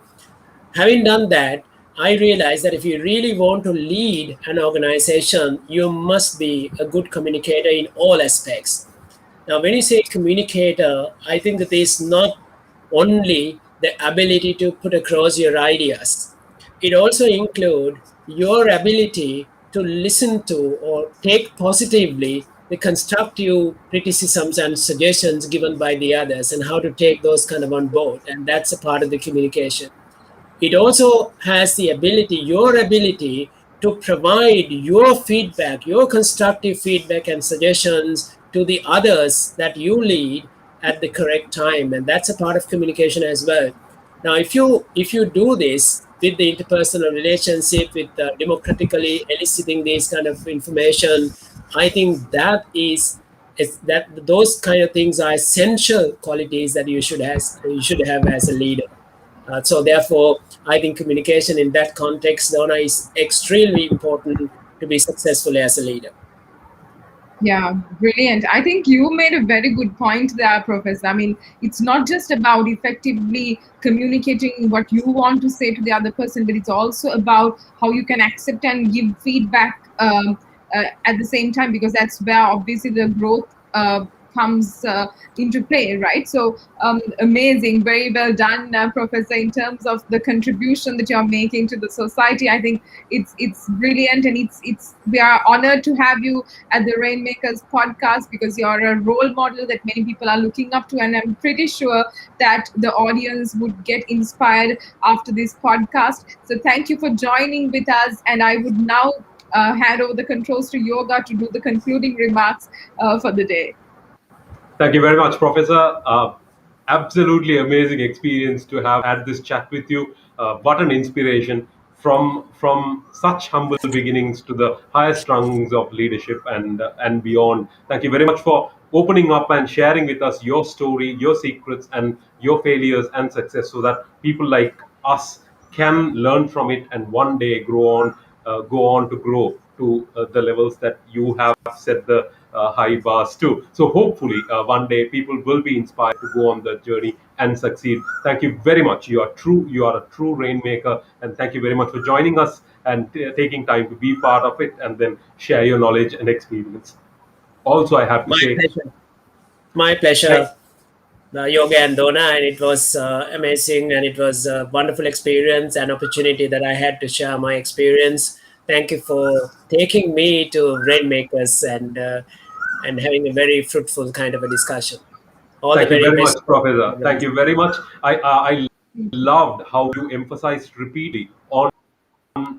Having done that, I realized that if you really want to lead an organization, you must be a good communicator in all aspects. Now, when you say communicator, I think that is not only the ability to put across your ideas. It also includes your ability to listen to or take positively the constructive criticisms and suggestions given by the others, and how to take those kind of on board. And that's a part of the communication. It also has the ability, your ability, to provide your feedback, your constructive feedback and suggestions to the others that you lead at the correct time, and that's a part of communication as well. Now, if you do this with the interpersonal relationship, with democratically eliciting this kind of information, I think that those kind of things are essential qualities that you should have as a leader. So therefore, I think communication in that context, Donna, is extremely important to be successful as a leader. Yeah, brilliant. I think you made a very good point there, Professor. I mean, it's not just about effectively communicating what you want to say to the other person, but it's also about how you can accept and give feedback at the same time, because that's where obviously the growth comes into play, right? So, amazing. Very well done, Professor, in terms of the contribution that you're making to the society. I think it's brilliant, and it's we are honored to have you at the Rainmakers podcast, because you're a role model that many people are looking up to. And I'm pretty sure that the audience would get inspired after this podcast. So thank you for joining with us. And I would now hand over the controls to Yoga to do the concluding remarks for the day. Thank you very much, Professor. Absolutely amazing experience to have had this chat with you. What an inspiration from such humble beginnings to the highest rungs of leadership and beyond. Thank you very much for opening up and sharing with us your story, your secrets, and your failures and success, so that people like us can learn from it and one day go on to grow to the levels that you have set the high bars to. So hopefully, one day people will be inspired to go on the journey and succeed. Thank you very much. You are true. You are a true rainmaker, and thank you very much for joining us and taking time to be part of it and then share your knowledge and experience. Also, I have to My say, pleasure. My thank, pleasure, Yoga and Dona, and it was amazing, and it was a wonderful experience and opportunity that I had to share my experience. Thank you for taking me to Rainmakers and having a very fruitful kind of a discussion. All the thank you very very much, best. Professor. Thank you very much. I loved how you emphasized repeatedly on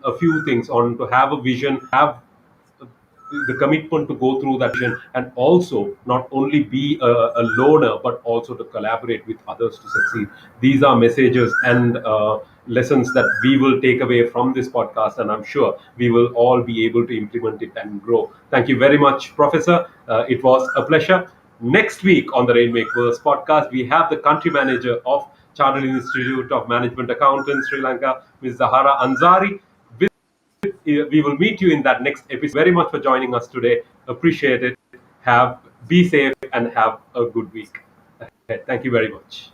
a few things, on to have a vision, have the commitment to go through that vision, and also not only be a loner but also to collaborate with others to succeed. These are messages and lessons that we will take away from this podcast, and I'm sure we will all be able to implement it and grow. Thank you very much, Professor. It was a pleasure. Next week on the Rainmakers podcast, we have the country manager of Chartered Institute of Management Accountants, Sri Lanka, Ms. Zahara Ansari. We will meet you in that next episode. Very much for joining us today. Appreciate it. Have Be safe and have a good week. Thank you very much.